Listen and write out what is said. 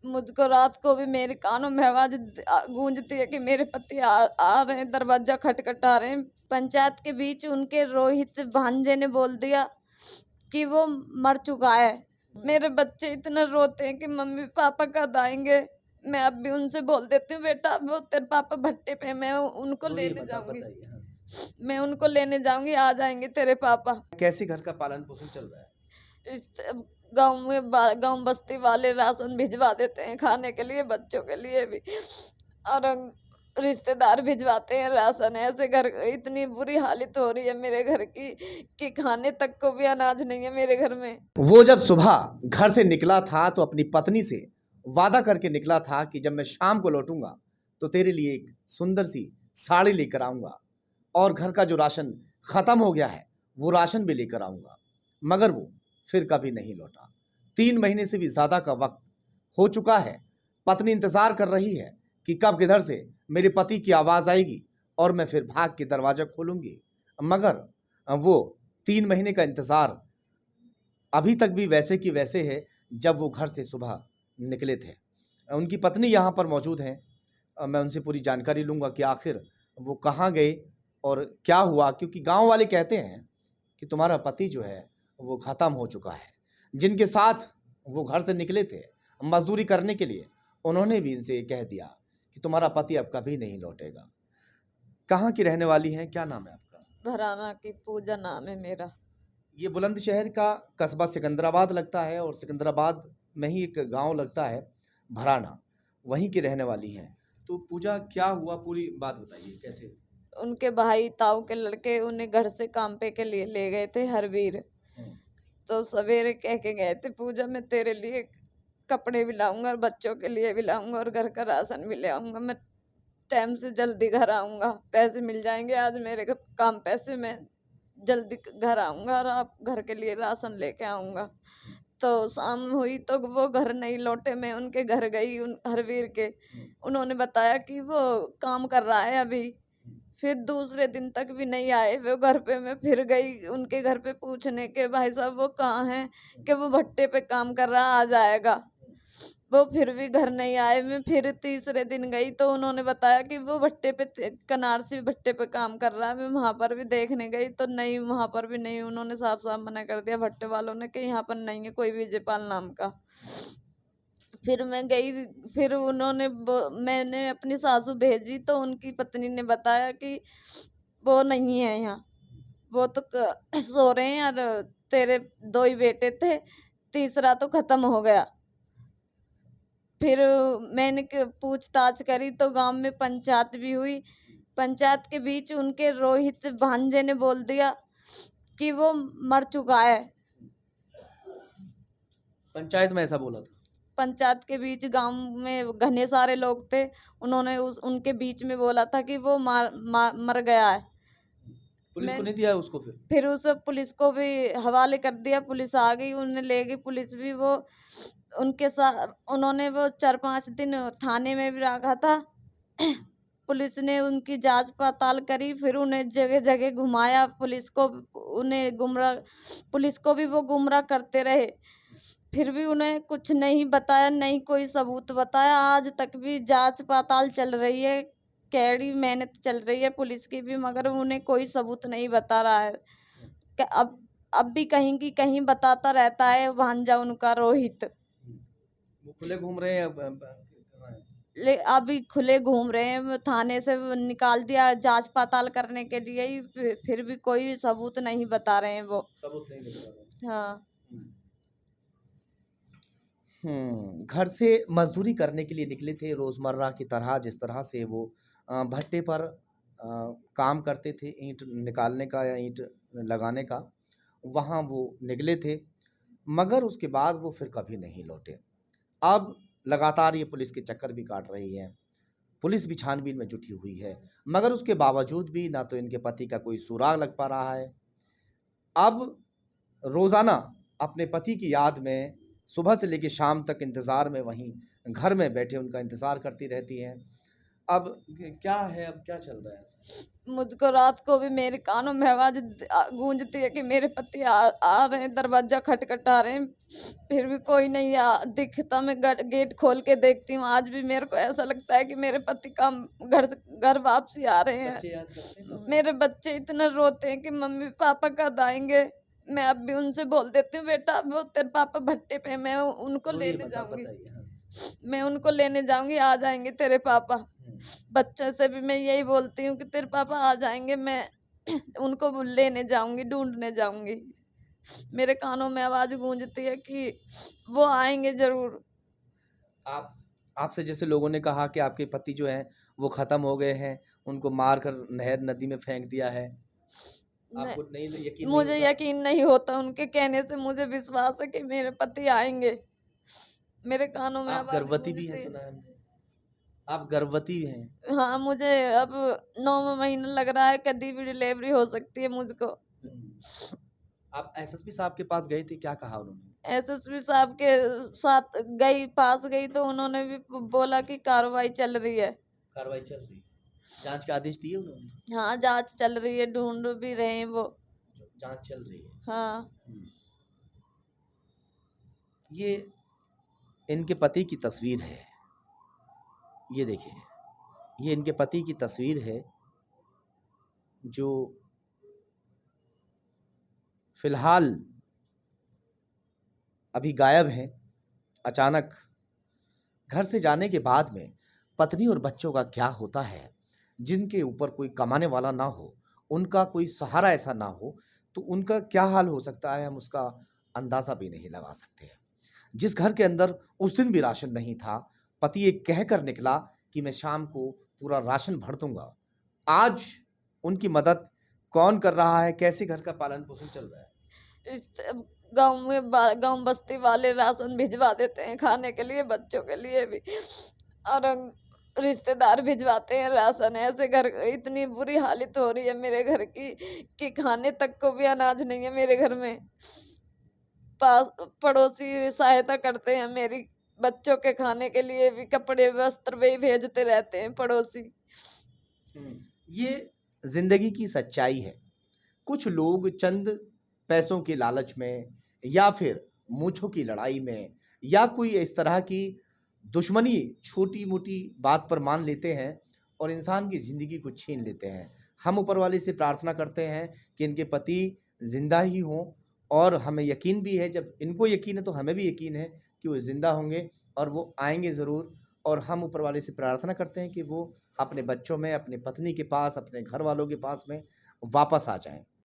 मुझको रात को भी मेरे कानों में आवाज गूंजती है कि मेरे पति आ रहे हैं, दरवाजा खटखटा रहे हैं। पंचायत के बीच उनके रोहित भांजे ने बोल दिया कि वो मर चुका है। मेरे बच्चे इतना रोते हैं कि मम्मी पापा कब आएंगे। मैं अब भी उनसे बोल देती हूँ, बेटा वो तेरे पापा भट्टे पे, मैं उनको लेने जाऊंगी। हाँ। मैं उनको लेने जाऊंगी, आ जाएंगे तेरे पापा। कैसे घर का पालन पोषण चल रहा है? गांव में गांव बस्ती वाले राशन भिजवा देते हैं खाने के लिए, बच्चों के लिए भी, और रिश्तेदार भिजवाते हैं राशन। ऐसे घर इतनी बुरी हालत हो रही है मेरे घर की कि खाने तक को भी अनाज नहीं है मेरे घर में। वो जब सुबह घर से निकला था तो अपनी पत्नी से वादा करके निकला था कि जब मैं शाम को लौटूंगा तो तेरे लिए एक सुंदर सी साड़ी लेकर आऊंगा और घर का जो राशन खत्म हो गया है वो राशन भी लेकर आऊंगा। मगर वो फिर कभी नहीं लौटा। 3 महीने से भी ज्यादा का वक्त हो चुका है। पत्नी इंतजार कर रही है कि कब किधर से मेरे पति की आवाज आएगी और मैं फिर भाग के दरवाजा खोलूंगी। मगर वो 3 महीने का इंतजार अभी तक भी वैसे की वैसे है जब वो घर से सुबह निकले थे। उनकी पत्नी यहाँ पर मौजूद हैं। मैं उनसे पूरी जानकारी लूँगा कि आखिर वो कहाँ गए और क्या हुआ, क्योंकि गांव वाले कहते हैं कि तुम्हारा पति जो है वो ख़त्म हो चुका है। जिनके साथ वो घर से निकले थे मजदूरी करने के लिए, उन्होंने भी इनसे कह दिया कि तुम्हारा पति अब कभी नहीं लौटेगा। कहाँ की रहने वाली हैं, क्या नाम है आपका? भराना की पूजा नाम है मेरा। ये बुलंदशहर का कस्बा सिकंदराबाद लगता है और सिकंदराबाद में ही एक गांव लगता है भराना, वहीं की रहने वाली हैं। तो पूजा क्या हुआ, पूरी बात बताइए कैसे? उनके भाई ताऊ के लड़के उन्हें घर से काम पे के लिए ले गए थे हरवीर। तो सवेरे कह के गए थे, पूजा मैं तेरे लिए कपड़े भी लाऊंगा और बच्चों के लिए भी लाऊंगा और घर का राशन भी ले आऊंगा। मैं टाइम से जल्दी घर आऊंगा, पैसे मिल जाएंगे आज मेरे काम पैसे, मैं जल्दी घर आऊंगा और आप घर के लिए राशन लेके आऊंगा। तो शाम हुई तो वो घर नहीं लौटे। मैं उनके घर गई, उन हरवीर के। उन्होंने बताया कि वो काम कर रहा है अभी। फिर दूसरे दिन तक भी नहीं आए वो घर पे। मैं फिर गई उनके घर पे पूछने के, भाई साहब वो कहाँ हैं, कि वो भट्टे पे काम कर रहा, आ जाएगा। वो फिर भी घर नहीं आए। मैं फिर तीसरे दिन गई तो उन्होंने बताया कि वो भट्टे पे कनारसी भट्टे पे काम कर रहा है। मैं वहां पर भी देखने गई तो नहीं, वहां पर भी नहीं। उन्होंने साफ साफ मना कर दिया भट्टे वालों ने कि यहाँ पर नहीं है कोई विजयपाल नाम का। फिर मैं गई, फिर मैंने अपनी सासू भेजी तो उनकी पत्नी ने बताया कि वो नहीं है यहाँ, वो तो सो रहे हैं और तेरे 2 ही बेटे थे, तीसरा तो खत्म हो गया। फिर मैंने पूछताछ करी तो गांव में पंचायत भी हुई। पंचायत के बीच उनके रोहित भांजे ने बोल दिया कि वो मर चुका है। पंचायत में ऐसा बोला था? पंचायत के बीच गांव में घने सारे लोग थे, उन्होंने उनके बीच में बोला था कि वो मर गया है। पुलिस को मैं नहीं दिया उसको? फिर उस पुलिस को भी हवाले कर दिया। पुलिस आ गई, उन्हें ले गई पुलिस भी। वो उनके साथ उन्होंने वो 4-5 दिन थाने में भी रखा था। पुलिस ने उनकी जांच पड़ताल करी, फिर उन्हें जगह जगह घुमाया। पुलिस को भी वो गुमराह करते रहे। फिर भी उन्हें कुछ नहीं बताया, नहीं कोई सबूत बताया। आज तक भी जांच पड़ताल चल रही है, कड़ी मेहनत चल रही है पुलिस की भी, मगर उन्हें कोई सबूत नहीं बता रहा है। अब भी कहीं की कहीं बताता रहता है भांजा उनका रोहित। वो खुले घूम रहे हैं अभी खुले घूम रहे हैं, थाने से निकाल दिया जांच पड़ताल करने के लिए ही। फिर भी कोई सबूत नहीं बता रहे हैं वो। सबूत नहीं बता रहे। हाँ। घर से मजदूरी करने के लिए निकले थे रोजमर्रा की तरह, जिस तरह से वो भट्टे पर काम करते थे, ईंट निकालने का या ईंट लगाने का, वहाँ वो निकले थे। मगर उसके बाद वो फिर कभी नहीं लौटे। अब लगातार ये पुलिस के चक्कर भी काट रही है, पुलिस भी छानबीन में जुटी हुई है, मगर उसके बावजूद भी ना तो इनके पति का कोई सुराग लग पा रहा है। अब रोज़ाना अपने पति की याद में सुबह से लेकर शाम तक इंतज़ार में वहीं घर में बैठे उनका इंतज़ार करती रहती हैं। अब क्या है, अब क्या चल रहा है? मुझको रात को भी मेरे कानों में आवाज गूंजती है कि मेरे पति आ रहे हैं, दरवाजा खटखटा रहे हैं, फिर भी कोई नहीं दिखता। मैं गेट खोल के देखती हूँ, आज भी मेरे को ऐसा लगता है कि मेरे पति काम घर वापसी आ रहे हैं। बच्चे याद करते हैं पापा? मेरे बच्चे इतना रोते हैं कि मम्मी पापा कब आएंगे। मैं अब भी उनसे बोल देती हूँ, बेटा वो तेरे पापा भट्टे पे हैं, मैं उनको रोइए लेने मत, आप जाऊंगी, बताइए। हाँ। मैं उनको लेने जाऊंगी, आ जाएंगे तेरे पापा। हुँ। बच्चे से भी मैं यही बोलती हूँ कि तेरे पापा आ जाएंगे, मैं उनको लेने जाऊंगी, ढूंढने जाऊंगी। मेरे कानों में आवाज गूंजती है कि वो आएंगे जरूर। आप आपसे जैसे लोगों ने कहा कि आपके पति जो हैं वो ख़त्म हो गए हैं, उनको मारकर नहर नदी में फेंक दिया है। न, आपको नहीं यकीन नहीं मुझे होता? यकीन नहीं होता, उनके कहने से मुझे विश्वास है कि मेरे पति आएंगे। मेरे कानों में आप आवाज गर्भवती भी हैं, गूंजती है। सुना है हमने। आप गर्भवती हैं। हाँ, मुझे अब 9वां महीना लग रहा है, कभी भी डिलीवरी हो सकती है मुझको। हुँ। आप एसएसपी साहब के पास गए थे, क्या कहा उन्होंने? एसएसपी साहब के साथ पास गई तो उन्होंने भी बोला कि कार्रवाई चल रही है। कार्रवाई चल रही है। जाँच के आदेश दिए उन्होंने? हाँ, जांच चल रही है, ढूंढ भी रहे हैं वो। जाँच चल रही है। हाँ। हुँ। ये इनके पति की तस्वीर है। ये देखिए, ये इनके पति की तस्वीर है जो फ़िलहाल अभी गायब हैं। अचानक घर से जाने के बाद में पत्नी और बच्चों का क्या होता है, जिनके ऊपर कोई कमाने वाला ना हो, उनका कोई सहारा ऐसा ना हो, तो उनका क्या हाल हो सकता है, हम उसका अंदाज़ा भी नहीं लगा सकते हैं। जिस घर के अंदर उस दिन भी राशन नहीं था, पति ये कहकर निकला कि मैं शाम को पूरा राशन भर दूँगा। आज उनकी मदद कौन कर रहा है, कैसे घर का पालन-पोषण चल रहा है? गांव बस्ती वाले राशन भिजवा देते हैं खाने के लिए, बच्चों के लिए भी, और रिश्तेदार भिजवाते हैं राशन। ऐसे घर इतनी बुरी हालत हो रही है मेरे घर की कि खाने तक को भी अनाज नहीं है मेरे घर में। पास पड़ोसी सहायता करते हैं मेरी, बच्चों के खाने के लिए भी, कपड़े वस्त्र भी भेजते रहते हैं पड़ोसी। ये ज़िंदगी की सच्चाई है। कुछ लोग चंद पैसों के लालच में या फिर मूँछों की लड़ाई में या कोई इस तरह की दुश्मनी छोटी-मोटी बात पर मान लेते हैं और इंसान की ज़िंदगी को छीन लेते हैं। हम ऊपर वाले से प्रार्थना करते हैं कि इनके पति ज़िंदा ही हों और हमें यकीन भी है, जब इनको यकीन है तो हमें भी यकीन है कि वो ज़िंदा होंगे और वो आएँगे ज़रूर। और हम ऊपर वाले से प्रार्थना करते हैं कि वो अपने बच्चों में, अपनी पत्नी के पास, अपने घरवालों के पास में वापस आ जाएँ।